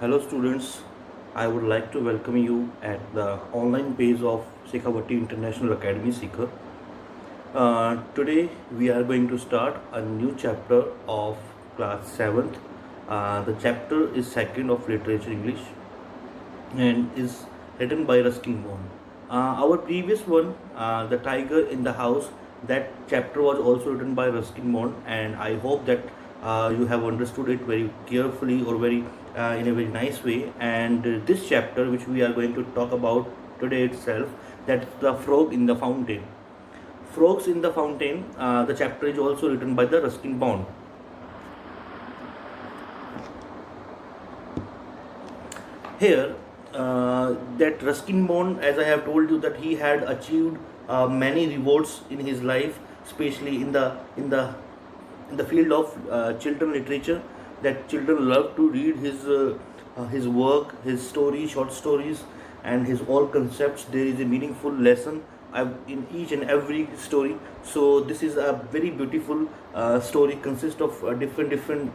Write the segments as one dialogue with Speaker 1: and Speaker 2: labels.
Speaker 1: Hello students, I would like to welcome you at the online page of Shekhawati International Academy Seeker. Today we are going to start a new chapter of class 7th. The chapter is 2nd of Literature English and is written by Ruskin Bond. Our previous one, The Tiger in the House, that chapter was also written by Ruskin Bond, and I hope that you have understood it very carefully or very in a very nice way. And this chapter, which we are going to talk about today itself, that's The Frog in the Fountain. Frogs in the Fountain, the chapter is also written by the Ruskin Bond. Here, that Ruskin Bond, as I have told you, that he had achieved many rewards in his life, especially in the field of children literature. That children love to read his work, his stories, short stories, and his all concepts. There is a meaningful lesson in each and every story. So this is a very beautiful story. Consists of different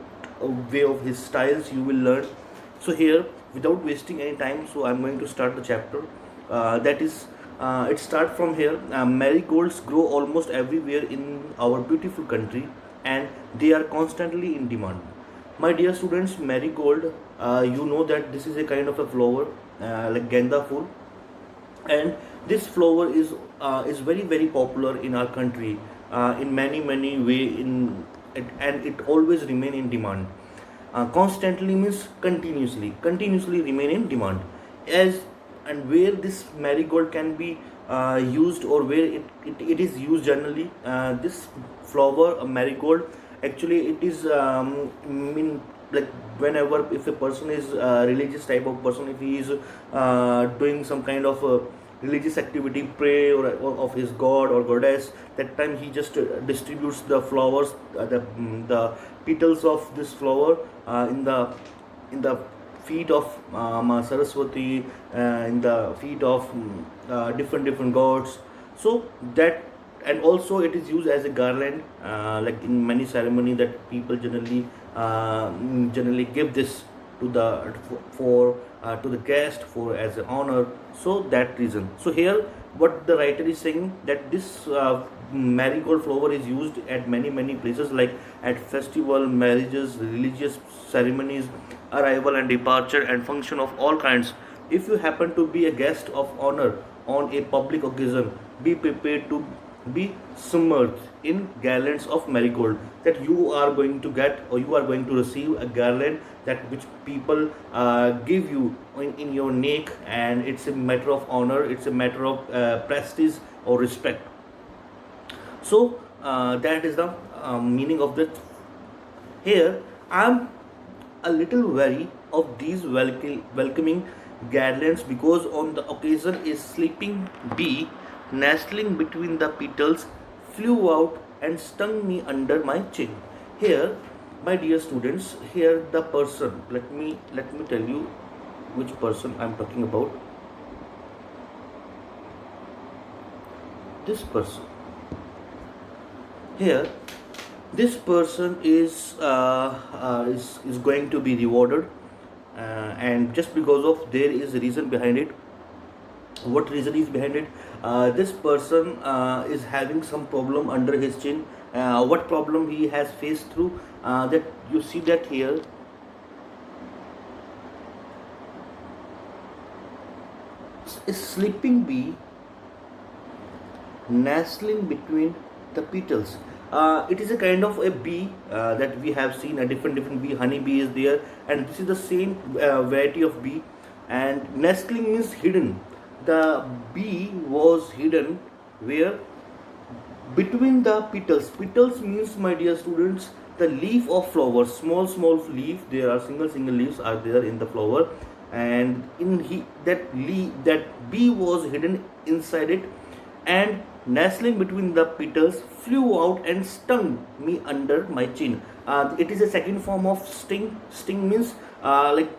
Speaker 1: way of his styles. You will learn. So here, without wasting any time, so I'm going to start the chapter. That is, it start from here. Marigolds grow almost everywhere in our beautiful country, and they are constantly in demand. My dear students, marigold, you know that this is a kind of a flower, like ganda fool, and this flower is very popular in our country in many way and it always remain in demand. Constantly means continuously remain in demand. As and where this marigold can be used, or where it is used generally, this flower, marigold, actually it is mean, like, whenever if a person is a religious type of person, if he is doing some kind of religious activity, pray or of his god or goddess, that time he just distributes the flowers, the petals of this flower in the feet of Ma Saraswati, in the feet of different gods. So that, and also it is used as a garland, like in many ceremony that people generally give this to the for to the guest for as an honor. So that reason. So here, what the writer is saying, that this marigold flower is used at many places, like at festival, marriages, religious ceremonies, arrival and departure, and function of all kinds. If you happen to be a guest of honor on a public occasion, be prepared to be submerged in garlands of marigold, that you are going to get, or you are going to receive a garland that which people give you in your neck, and it's a matter of honor, it's a matter of prestige or respect. So that is the meaning of that. Here I'm a little wary of these welcoming garlands, because on the occasion a sleeping bee nestling between the petals flew out and stung me under my chin. Here, my dear students, here the person, let me tell you which person I'm talking about. This person. Here, this person is going to be rewarded, and just because of, there is a reason behind it. What reason is behind it? This person is having some problem under his chin. What problem he has faced through, that you see that here, a sleeping bee nestling between the petals. It is a kind of a bee that we have seen, a different bee. Honey bee is there, and this is the same variety of bee. And nestling means hidden. The bee was hidden where? Between the petals. Petals means, my dear students, the leaf of flower, small leaf. There are single leaves are there in the flower, and that bee was hidden inside it, and nestling between the petals flew out and stung me under my chin. It is a second form of sting. Sting means like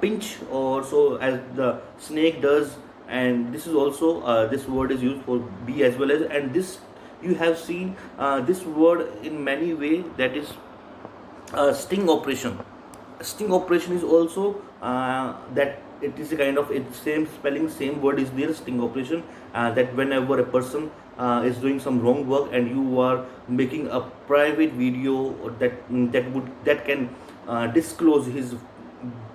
Speaker 1: pinch, or so as the snake does. And this is also, this word is used for bee as well as, and this you have seen this word in many way, that is sting operation. sting operation is also that it is a kind of it's same spelling, same word is there, sting operation. That whenever a person is doing some wrong work and you are making a private video that can disclose his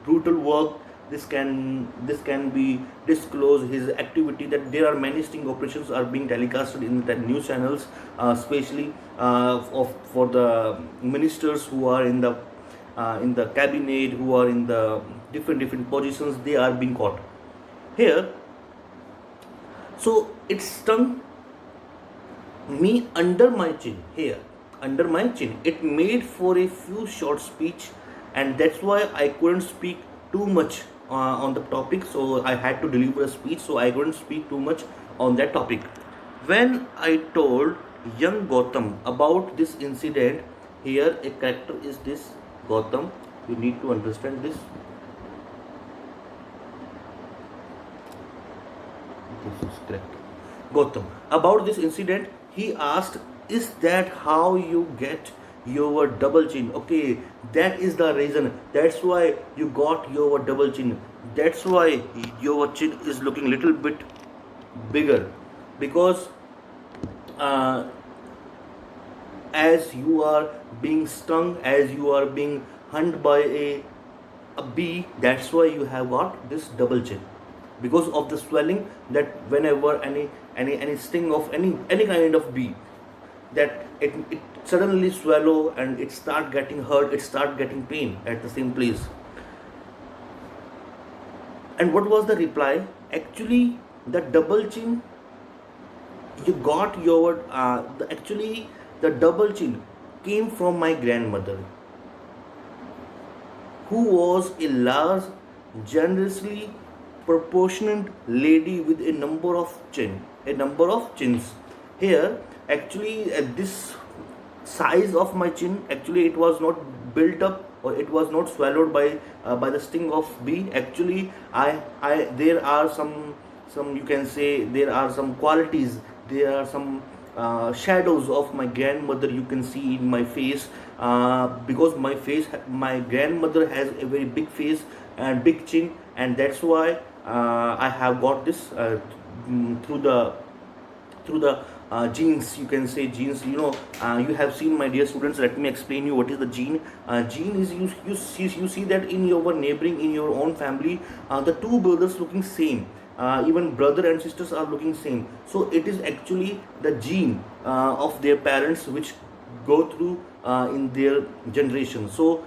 Speaker 1: brutal work, this can be disclose his activity, that there are many sting operations are being telecasted in the news channels, especially for the ministers who are in the cabinet, who are in the different positions, they are being caught here. So it stung me under my chin, here under my chin. It made for a few short speech, and that's why I couldn't speak too much on the topic. So I had to deliver a speech, so I couldn't speak too much on that topic. When I told young Gautam about this incident, here a character is this Gautam. You need to understand this. This is correct. Gautam. About this incident, he asked, "Is that how you get your double chin?" Okay, that is the reason. That's why you got your double chin. That's why your chin is looking little bit bigger, because uh, as you are being stung, as you are being hunted by a bee, that's why you have got this double chin, because of the swelling, that whenever any sting of any kind of bee, that it suddenly swallow and it start getting hurt, it start getting pain at the same place. And what was the reply? Actually, the double chin you got your actually the double chin came from my grandmother, who was a large, generously proportionate lady with a number of chins. Here, actually, this size of my chin, actually, it was not built up, or it was not swallowed by the sting of bee. Actually, I there are some, you can say, there are some qualities, there are some shadows of my grandmother you can see in my face, because my grandmother has a very big face and big chin, and that's why I have got this through the genes, you can say genes. You have seen, my dear students, let me explain you what is the gene. Gene is, you see that in your neighboring, in your own family, the two brothers looking same, even brother and sisters are looking same. So it is actually the gene of their parents which go through in their generation. So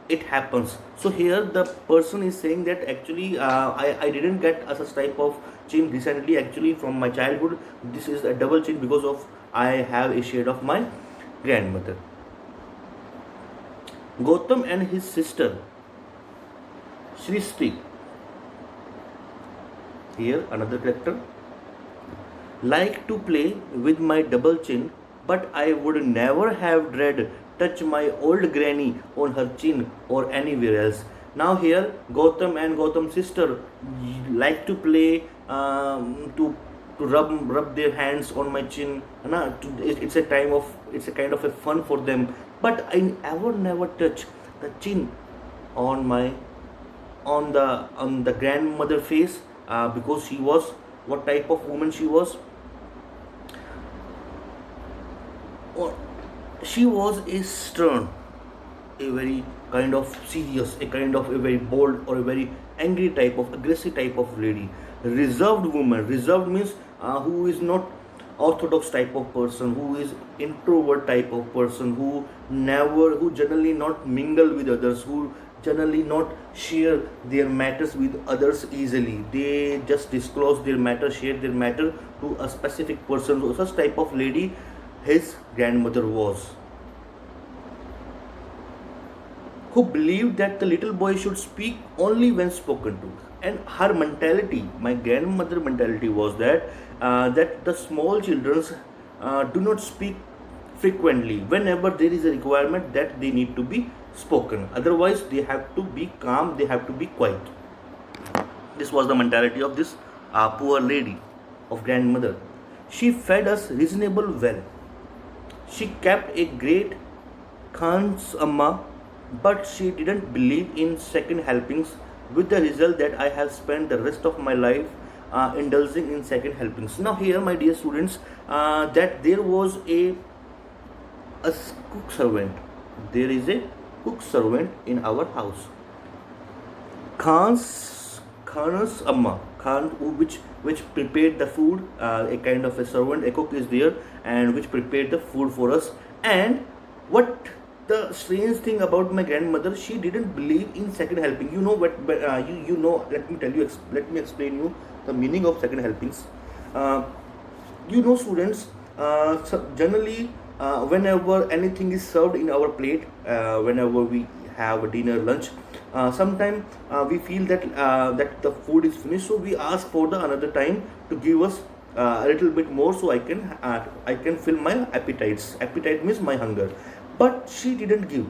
Speaker 1: it happens. So here the person is saying that actually I didn't get a such type of chin recently, actually from my childhood. This is a double chin because of I have a shade of my grandmother. Gautam and his sister Srishti, here another character, like to play with my double chin, but I would never have dared touch my old granny on her chin or anywhere else. Now here Gautam and Gautam's sister like to play, to rub their hands on my chin. It's a it's a kind of a fun for them. But I never touch the chin on my on the grandmother face, because she was, what type of woman she was? Or she was a stern, a very kind of serious, a kind of a very bold or a very angry type of aggressive type of lady. Reserved woman. Reserved means who is not orthodox type of person, who is introvert type of person, who generally not mingle with others, who generally not share their matters with others easily. They just disclose their matter, share their matter to a specific person. So such type of lady his grandmother was, who believed that the little boy should speak only when spoken to. And her mentality, my grandmother mentality, was that the small children do not speak frequently. Whenever there is a requirement that they need to be spoken, otherwise they have to be calm, they have to be quiet. This was the mentality of this poor lady, of grandmother. She fed us reasonable well. She kept a great Khan's Amma but she didn't believe in second helpings, with the result that I have spent the rest of my life indulging in second helpings. Now, here, my dear students, that there was a cook servant. There is a cook servant in our house. Khan's Amma, which prepared the food, a kind of a servant, a cook is there, and which prepared the food for us. And what the strange thing about my grandmother, she didn't believe in second helping. You know what? You know. Let me tell you. Let me explain you the meaning of second helpings. Uh, students. Generally, whenever anything is served in our plate, whenever we have a dinner, lunch, sometimes we feel that the food is finished, so we ask for the another time to give us a little bit more, so I can fill my appetites. Appetite means my hunger. But she didn't give.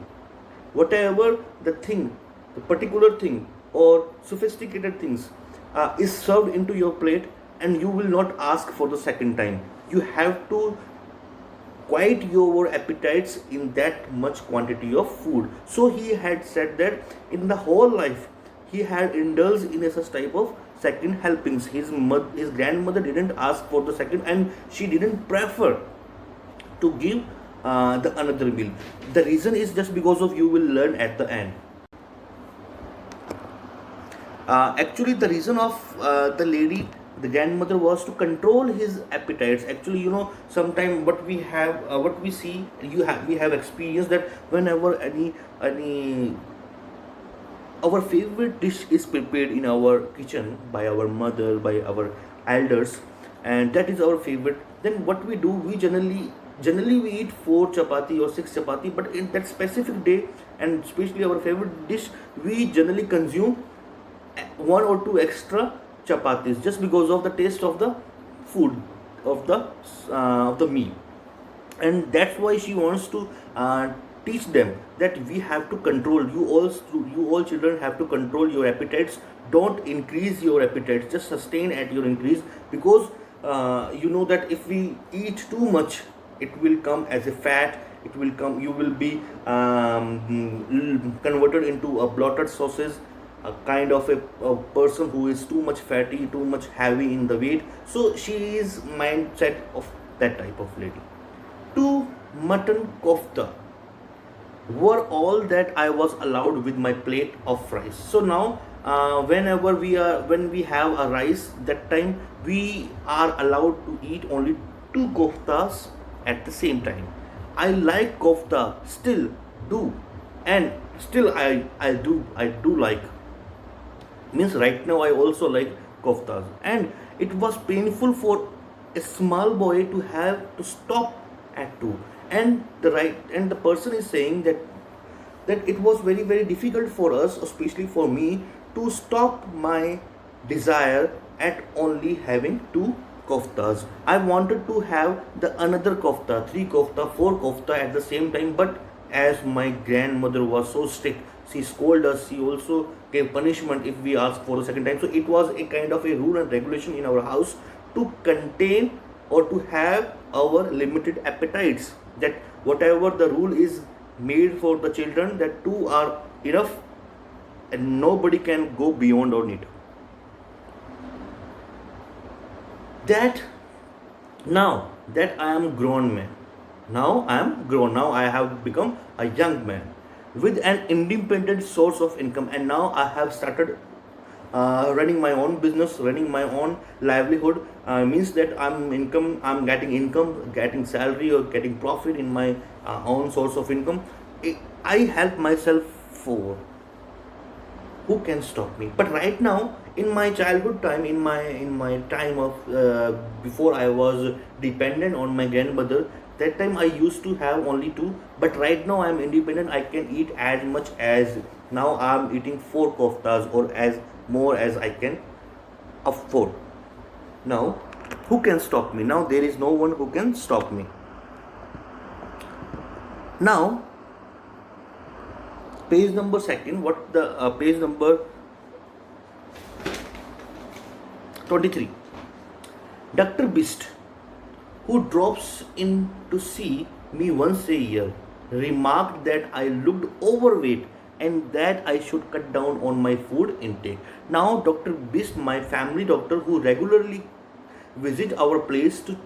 Speaker 1: Whatever the thing, the particular thing or sophisticated things is served into your plate, and you will not ask for the second time. You have to quiet your appetites in that much quantity of food. So he had said that in the whole life he had indulged in a such type of second helpings. His grandmother didn't ask for the second, and she didn't prefer to give the another meal. The reason is just because of, you will learn at the end. Actually, the reason of the grandmother, was to control his appetites. Actually, sometimes what we see, we have experienced that whenever any our favorite dish is prepared in our kitchen by our mother, by our elders, and that is our favorite, then what we do, we generally we eat 4 chapati or 6 chapati, but in that specific day, and especially our favorite dish, we generally consume 1 or 2 extra chapatis, just because of the taste of the food, of the meal. And that's why she wants to teach them that we have to control, you all children have to control your appetites. Don't increase your appetites, just sustain at your increase, because you know that if we eat too much, it will come as a fat. It will come, you will be converted into a bloated sauces, a kind of a person who is too much fatty, too much heavy in the weight. So she is mindset of that type of lady. 2 mutton kofta were all that I was allowed with my plate of rice. So now, when we have a rice, that time we are allowed to eat only 2 koftas at the same time. I like kofta, still do, and still I do like. Means right now I also like koftas, and it was painful for a small boy to have to stop at 2, and the person is saying that it was very very difficult for us, especially for me, to stop my desire at only having 2 koftas. I wanted to have the another kofta, 3 kofta, 4 kofta at the same time, but as my grandmother was so strict, she scolded us. She also gave punishment if we asked for the second time. So it was a kind of a rule and regulation in our house to contain or to have our limited appetites. That whatever the rule is made for the children, that 2 are enough, and nobody can go beyond on it. That now that I am grown man, now I am grown, now I have become a young man with an independent source of income, and now I have started running my own business, running my own livelihood. Means that I'm getting income, getting salary, or getting profit in my own source of income. I help myself for. Who can stop me? But right now, in my childhood time, in my time of before I was dependent on my grandmother, that time I used to have only 2, but right now I'm independent. I can eat as much as, now I'm eating 4 koftas, or as more as I can afford. Now, who can stop me? Now there is no one who can stop me. Now, page number second, page number 23. Dr. Beast, who drops in to see me once a year, remarked that I looked overweight and that I should cut down on my food intake. Now, Dr. Bist, my family doctor, who regularly visit our place to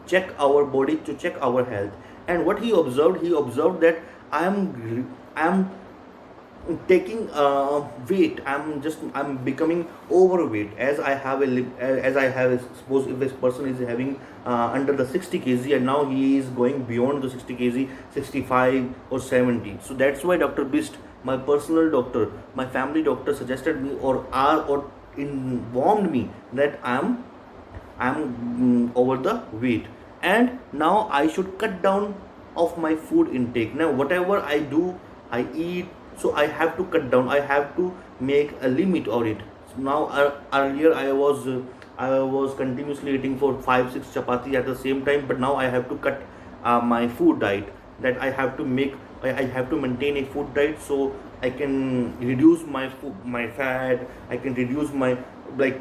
Speaker 1: check our body, to check our health, and what he observed that I am taking weight. I'm becoming overweight as I have as I have, suppose if this person is having under the 60 kg, and now he is going beyond the 60 kg, 65 or 70. So that's why Dr. Bist, my personal doctor, my family doctor, suggested me or informed me that I'm over the weight, and now I should cut down of my food intake. Now whatever I do, I eat, so I have to cut down. I have to make a limit on it. So now earlier I was continuously eating for 5 6 chapati at the same time, but now I have to cut my food diet. That I have to make. I have to maintain a food diet so I can reduce my fat. I can reduce my, like,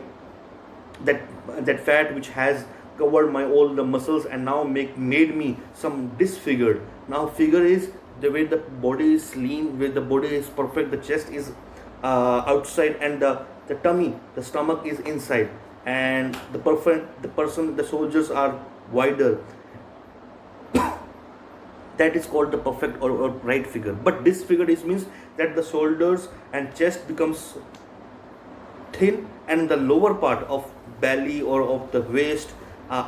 Speaker 1: that fat which has covered my all the muscles and now made me some disfigured. Now figure is the way the body is lean, where the body is perfect, the chest is outside, and the tummy, the stomach is inside, and the soldiers are wider. That is called the perfect or right figure. But disfigured is means that the shoulders and chest becomes thin, and the lower part of belly or of the waist,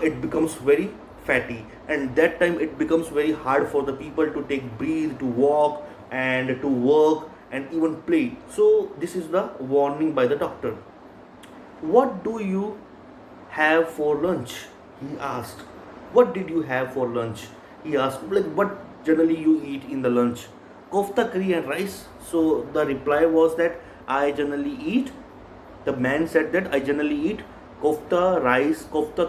Speaker 1: it becomes very fatty, and that time it becomes very hard for the people to take breathe, to walk, and to work, and even play. So this is the warning by the doctor. What do you have for lunch? He asked. What did you have for lunch? He asked, like, what generally you eat in the lunch? Kofta curry and rice. So the reply was that I generally eat, the man said that I generally eat kofta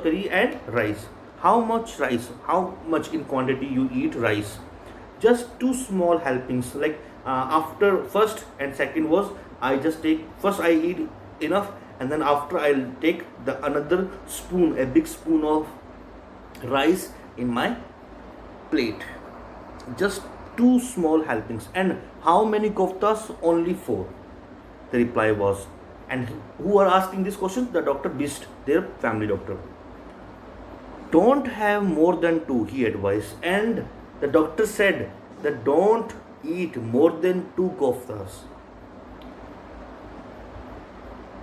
Speaker 1: curry and rice. How much rice? How much in quantity you eat rice? Just two small helpings. Like, after first and second was, I just take first I eat enough, and then after I'll take the another spoon, a big spoon of rice in my plate. Just two small helpings. And how many koftas? Only four. The reply was. And who are asking this question? The Dr. Bist, their family doctor. Don't have more than two, he advised. And the doctor said that don't eat more than two koftas.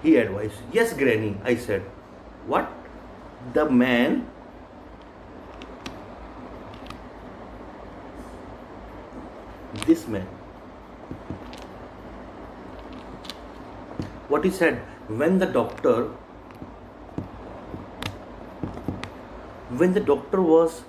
Speaker 1: He advised. Yes, Granny, I said. What? The man, this man, what he said, when the doctor was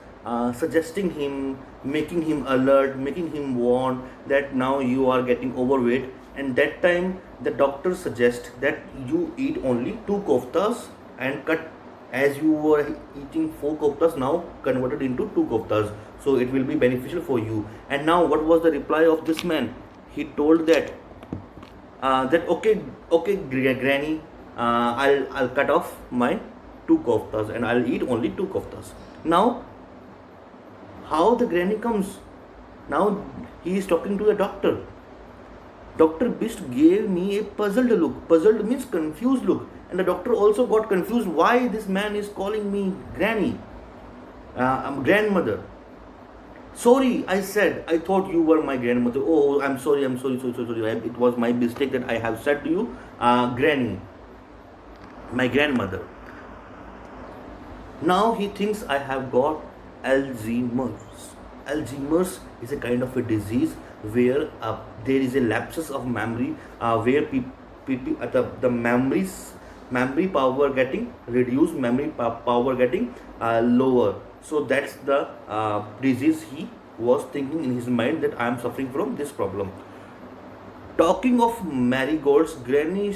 Speaker 1: suggesting him, making him alert, making him warn that now you are getting overweight, and that time the doctor suggests that you eat only two koftas and cut, as you were eating four koftas, now converted into two koftas, so it will be beneficial for you. And now what was the reply of this man? He told that okay, Granny, I'll cut off my two koftas and I'll eat only two koftas. Now, how the granny comes? Now he is talking to the doctor. Dr. Bist gave me a puzzled look. Puzzled means confused look. And the doctor also got confused why this man is calling me granny, grandmother. Sorry, I said, I thought you were my grandmother. Oh, I'm sorry. It was my mistake that I have said to you, granny, my grandmother. Now he thinks I have got Alzheimer's. Alzheimer's is a kind of a disease where there is a lapses of memory, where the memory power getting reduced, memory power getting lower. So that's the disease he was thinking in his mind, that I am suffering from this problem. Talking of marigolds, Granny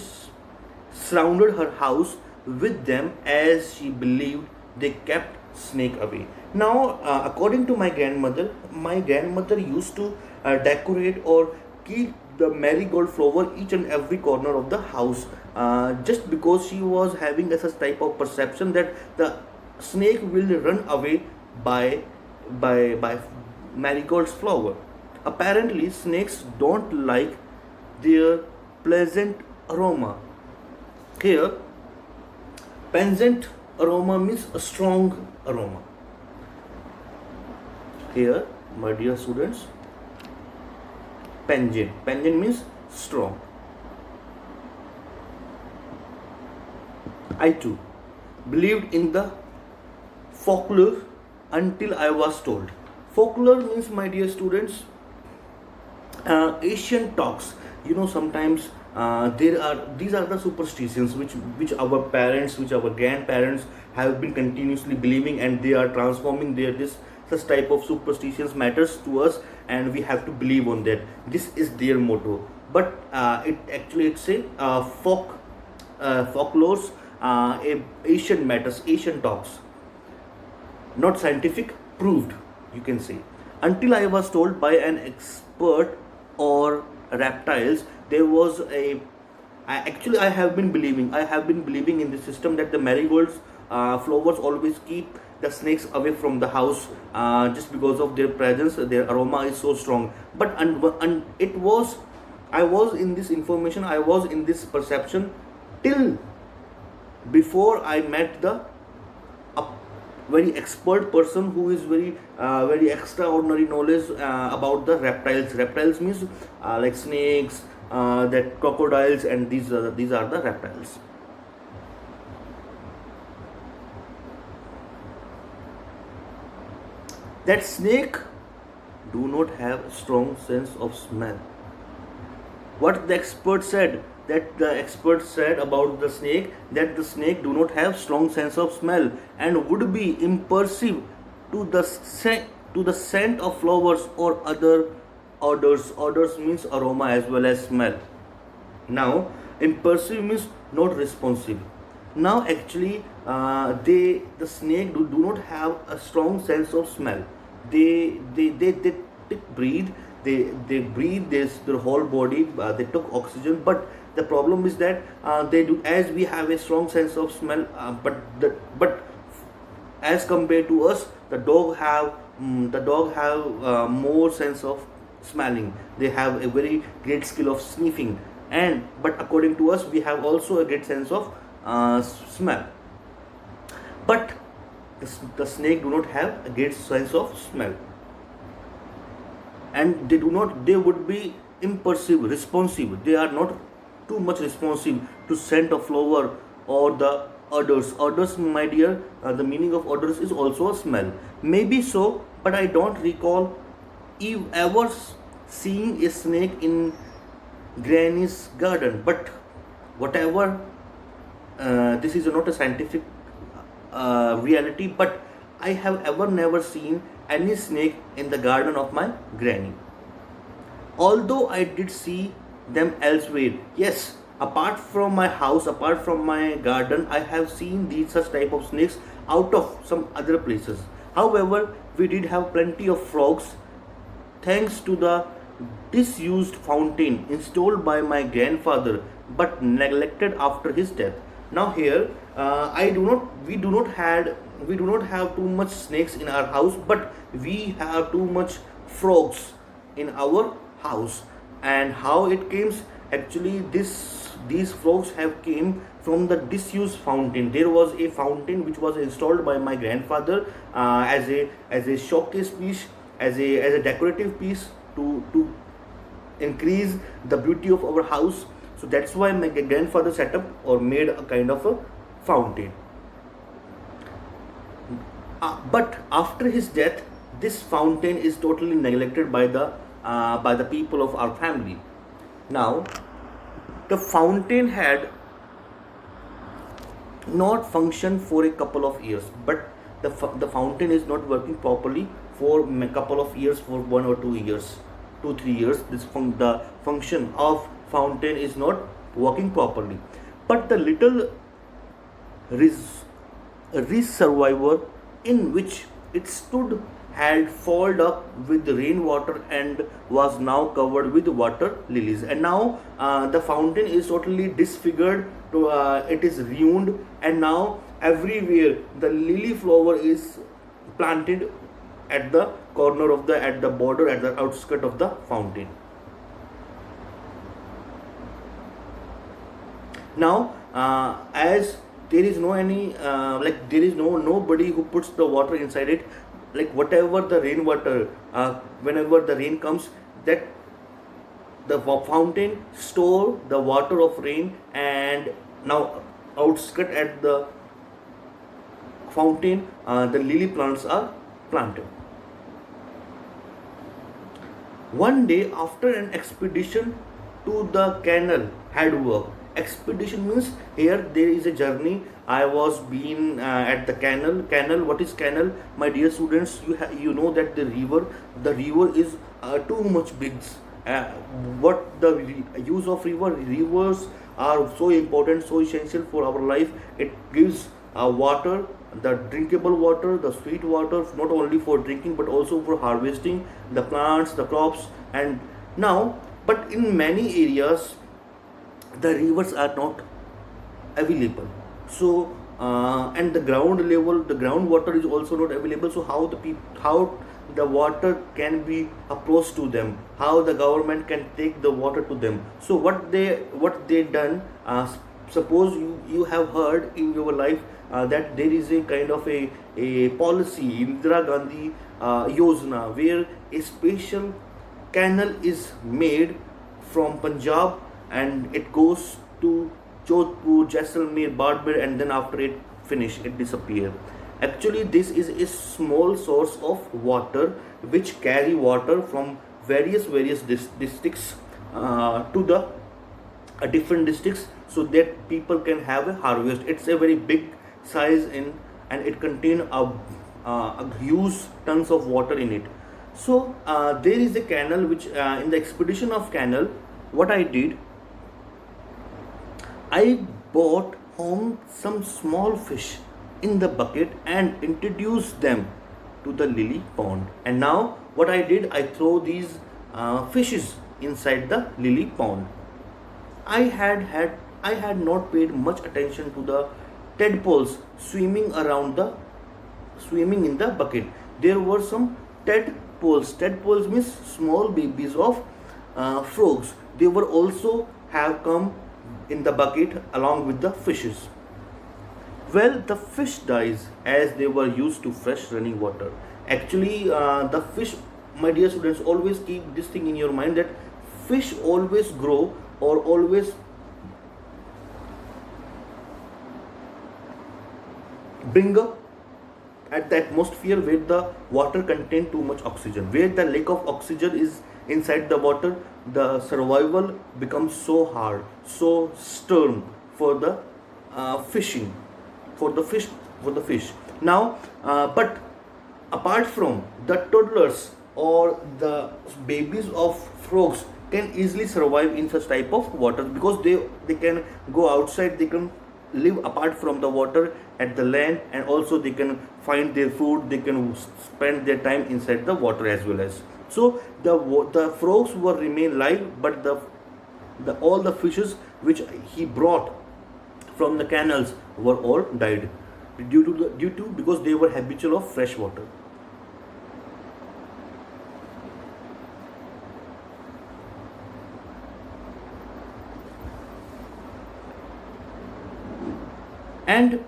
Speaker 1: surrounded her house with them as she believed they kept snake away. Now, according to my grandmother used to decorate or keep the marigold flower each and every corner of the house, just because she was having a such type of perception that the snake will run away by marigold's flower. Apparently, snakes don't like their pleasant aroma. Here, pungent aroma means a strong aroma. Here, my dear students, pungent. Pungent means strong. I too believed in the folklore until I was told. Folklore means, my dear students, Asian talks. Sometimes there are these are the superstitions which our parents, which our grandparents have been continuously believing, and they are transforming their this such type of superstitions matters to us, and we have to believe on that. This is their motto. But it's a folklores, Asian matters, Asian talks, not scientific proved, you can say. Until I was told by an expert or reptiles, there was a I have been believing in the system that the marigolds flowers always keep the snakes away from the house, just because of their presence, their aroma is so strong. But it was I was in this information, I was in this perception till before I met the a very expert person who is very extraordinary knowledge about the reptiles. Reptiles means like snakes, that crocodiles, and these are the reptiles. That snake do not have a strong sense of smell. What the expert said about the snake, that the snake do not have strong sense of smell and would be imperceptive to the scent of flowers or other odors means aroma as well as smell. Now, imperceptive means not responsive. Now actually, the snake do not have a strong sense of smell. They breathe, they breathe their whole body, they took oxygen. But the problem is that they do, as we have a strong sense of smell, but as compared to us, the dog have more sense of smelling. They have a very great skill of sniffing, and but according to us, we have also a great sense of smell. But the snake do not have a great sense of smell, and they would be imperceptive, responsive. They are not too much responsive to scent of flower or the odors, my dear. The meaning of odors is also a smell, maybe so, but I don't recall ever seeing a snake in granny's garden. But whatever, this is not a scientific reality, but I have ever never seen any snake in the garden of my granny. Although I did see them elsewhere. Yes, apart from my house, apart from my garden, I have seen these such type of snakes out of some other places. However, we did have plenty of frogs thanks to the disused fountain installed by my grandfather but neglected after his death. Now here, we do not have too much snakes in our house, but we have too much frogs in our house. And how it came? Actually, these frogs have came from the disused fountain. There was a fountain which was installed by my grandfather as a showcase piece, as a decorative piece to increase the beauty of our house. So that's why my grandfather set up or made a kind of a fountain. But after his death, this fountain is totally neglected by the people of our family. Now, the fountain had not functioned for a couple of years, but the fountain is not working properly for a couple of years, for 1 or 2 years, 2 3 years. The function of fountain is not working properly. But the little reservoir in which it stood had filled up with rainwater and was now covered with water lilies. And now the fountain is totally disfigured, it is ruined, and now everywhere the lily flower is planted at the corner of the, at the border, at the outskirt of the fountain. Now as there is no any like there is nobody who puts the water inside it, like whatever the rainwater, whenever the rain comes, that the fountain store the water of rain, and now outskirt at the fountain the lily plants are planted. One day, after an expedition to the canal had work. Expedition means here there is a journey. I was been at the canal. Canal, what is canal? My dear students, you know that the river is too much big. Uh, what the use of rivers are so important, so essential for our life. It gives water, the drinkable water, the sweet water, not only for drinking but also for harvesting the plants, the crops. And now, but in many areas the rivers are not available. So and the ground level, the groundwater is also not available. So how the water can be approached to them, how the government can take the water to them. So what they done, suppose you have heard in your life that there is a kind of a policy, Indira Gandhi Yojana, where a special canal is made from Punjab, and it goes to Jodhpur, Jaisalmer, Barber, and then after it finish, it disappear. Actually, this is a small source of water which carry water from various districts to the different districts, so that people can have a harvest. It's a very big size in, and it contain a huge tons of water in it. So there is a canal which in the expedition of canal, what I did, I bought home some small fish in the bucket and introduced them to the lily pond. And now what I did, I throw these fishes inside the lily pond. I had not paid much attention to the tadpoles swimming in the bucket. There were some tadpoles. Tadpoles means small babies of frogs. They were also have come in the bucket along with the fishes. Well, the fish dies as they were used to fresh running water. Actually, the fish, my dear students, always keep this thing in your mind, that fish always grow or always bring up at the atmosphere where the water contain too much oxygen. Where the lack of oxygen is inside the water, the survival becomes so hard, so stern for the fishing, for the fish. Now, but apart from the toddlers or the babies of frogs can easily survive in such type of water, because they can go outside, they can live apart from the water at the land, and also they can find their food, they can spend their time inside the water as well. As so the frogs will remain live, but the all the fishes which he brought from the canals were all died due to because they were habitual of fresh water. And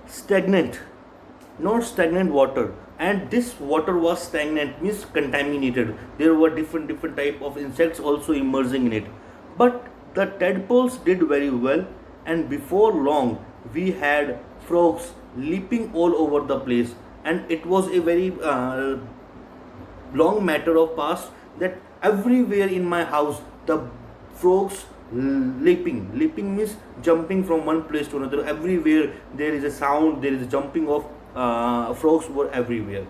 Speaker 1: stagnant not stagnant water, and this water was stagnant means contaminated. There were different type of insects also emerging in it, but the tadpoles did very well, and before long we had frogs leaping all over the place. And it was a very long matter of past that everywhere in my house the frogs leaping means jumping from one place to another. Everywhere there is a sound, there is a jumping of frogs were everywhere.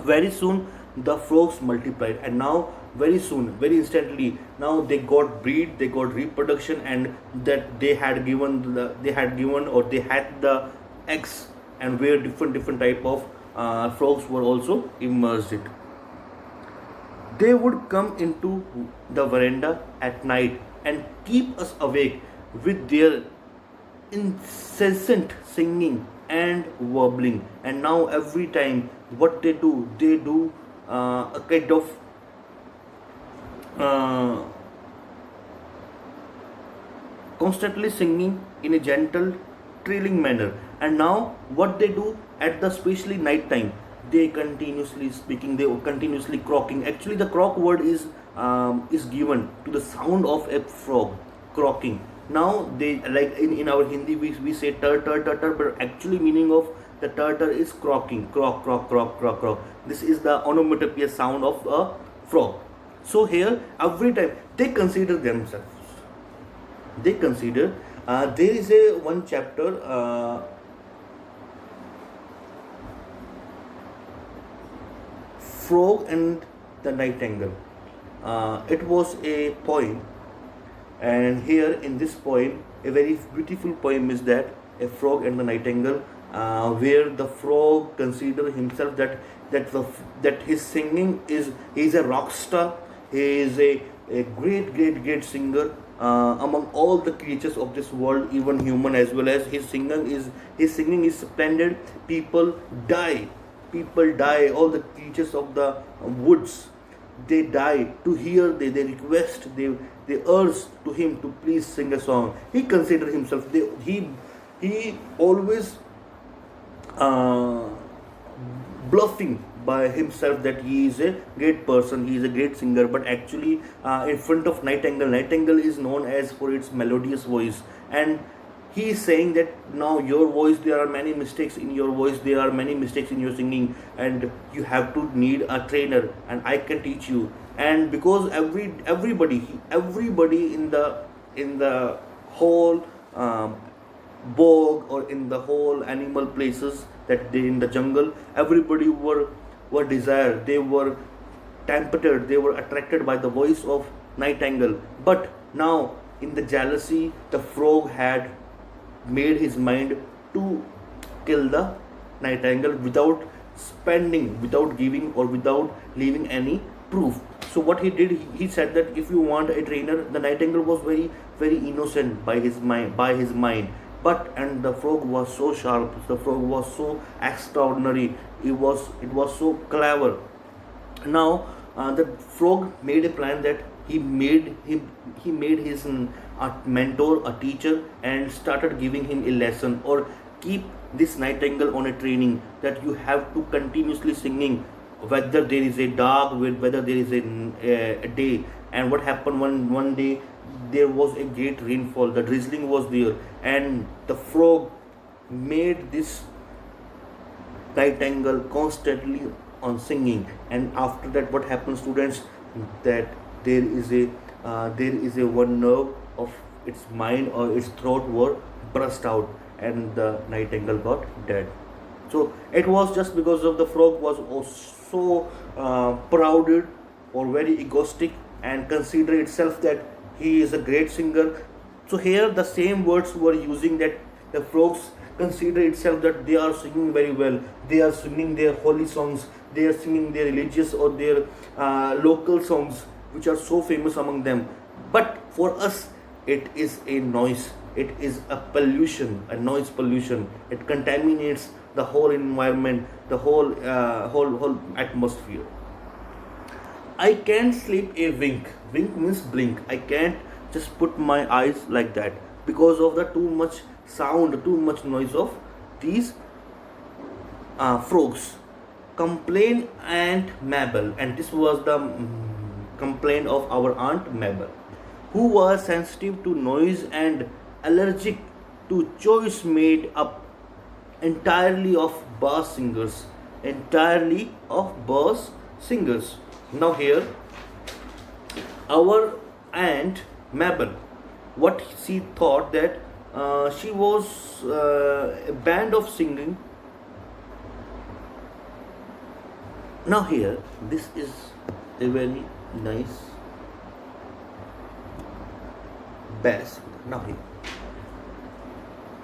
Speaker 1: Very soon the frogs multiplied, and now very soon, very instantly, now they got breed, they got reproduction, and that they had given or they had the eggs, and where different type of frogs were also immersed it. They would come into the veranda at night and keep us awake with their incessant singing and warbling. And now every time what they do a kind of uh, constantly singing in a gentle trailing manner. And now what they do at the especially night time, they continuously speaking, they continuously croaking. Actually the croak word is given to the sound of a frog croaking. Now they, like in our Hindi we say tur tur tur tur, but actually meaning of the tur is croaking, croak croak croak croak croak. This is the onomatopoeia sound of a frog. So here every time they consider themselves, they consider there is a one chapter, frog and the nightingale. It was a poem, and here in this poem a very beautiful poem is that a frog and the nightingale, where the frog consider himself that his singing is, he is a rock star, he is a great singer among all the creatures of this world, even human as well. As his singing is splendid. People die, all the creatures of the woods, they die to hear, they request, they urge to him to please sing a song. He consider himself, he always uh, bluffing by himself that he is a great person, he is a great singer. But actually in front of nightingale is known as for its melodious voice. And he is saying that now your voice, there are many mistakes in your voice, there are many mistakes in your singing, and you have to need a trainer, and I can teach you. And because everybody in the whole bog, or in the whole animal places that they in the jungle, everybody were desired, they were tempted, they were attracted by the voice of nightingale. But now in the jealousy, the frog had made his mind to kill the nightingale without spending, without giving, or without leaving any proof. So what he did, he said that if you want a trainer, the nightingale was very innocent by his mind. But and the frog was so sharp, the frog was so extraordinary, it was so clever. Now the frog made a plan that he made his a mentor, a teacher, and started giving him a lesson, or keep this nightingale on a training, that you have to continuously singing, whether there is a dark, whether there is a day. And what happened, one day there was a great rainfall, the drizzling was there, and the frog made this nightingale constantly on singing. And after that what happens, students, that there is a one nerve of its mind or its throat were burst out, and the nightingale got dead. So it was just because of the frog was so prouded, or very egoistic, and consider itself that he is a great singer. So here the same words were using, that the frogs consider itself that they are singing very well, they are singing their holy songs, they are singing their religious or their local songs which are so famous among them. But for us it is a noise, it is a pollution, a noise pollution. It contaminates the whole environment, the whole atmosphere. I can't sleep a wink. Wink means blink. I can't just put my eyes like that because of the too much sound, too much noise of these frogs. Complain Aunt Mabel, and this was the complaint of our Aunt Mabel, who was sensitive to noise and allergic to choice made up entirely of bass singers, entirely of bass singers. Now here our Aunt Mabel, what she thought that she was a band of singing. Now here this is a very nice bass. Now here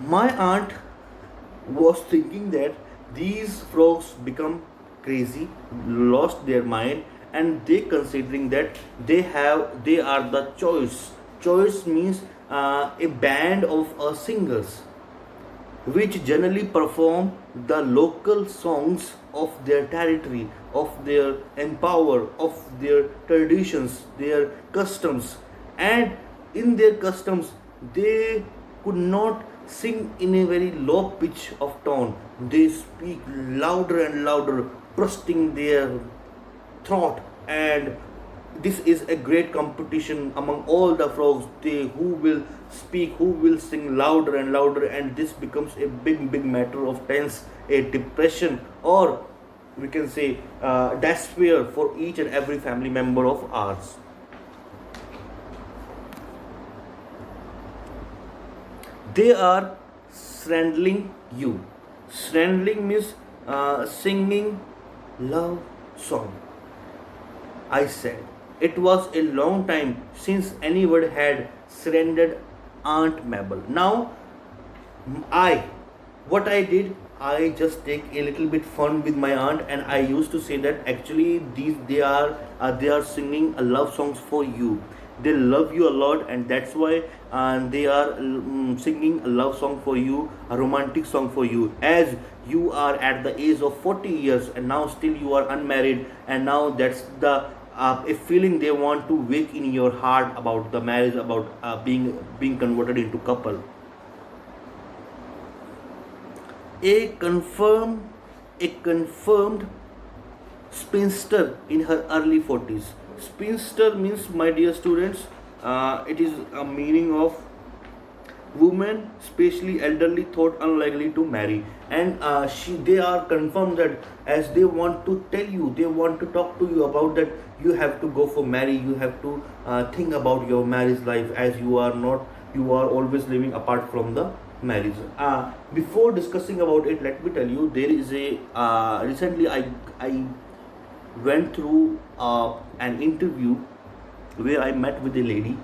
Speaker 1: my aunt was thinking that these frogs become crazy, lost their mind, and they considering that they are the choice. Choice means a band of singers. which generally perform the local songs of their territory, of their empower, of their traditions, their customs. And in their customs, they could not sing in a very low pitch of tone. They speak louder and louder, trusting their throat. And this is a great competition among all the frogs, they who will speak, who will sing louder and louder, and this becomes a big matter of tense, a depression, or we can say despair for each and every family member of ours. They are strandling you. Strandling means singing love song. I said, it was a long time since anyone had surrendered Aunt Mabel. Now, I, what I did, I just take a little bit fun with my aunt, and I used to say that actually they are singing a love songs for you. They love you a lot, and that's why they are singing a love song for you, a romantic song for you, as you are at the age of 40 years and now still you are unmarried, and now that's the a feeling they want to wake in your heart about the marriage, about being converted into couple. A confirmed a confirmed spinster in her early 40s. Spinster means, my dear students, it is a meaning of women, especially elderly, thought unlikely to marry, and they are confirmed that, as they want to tell you, they want to talk to you about that you have to go for marry, you have to think about your marriage life, as you are not, you are always living apart from the marriage. Before discussing about it, let me tell you, there is a recently I went through an interview where I met with a lady,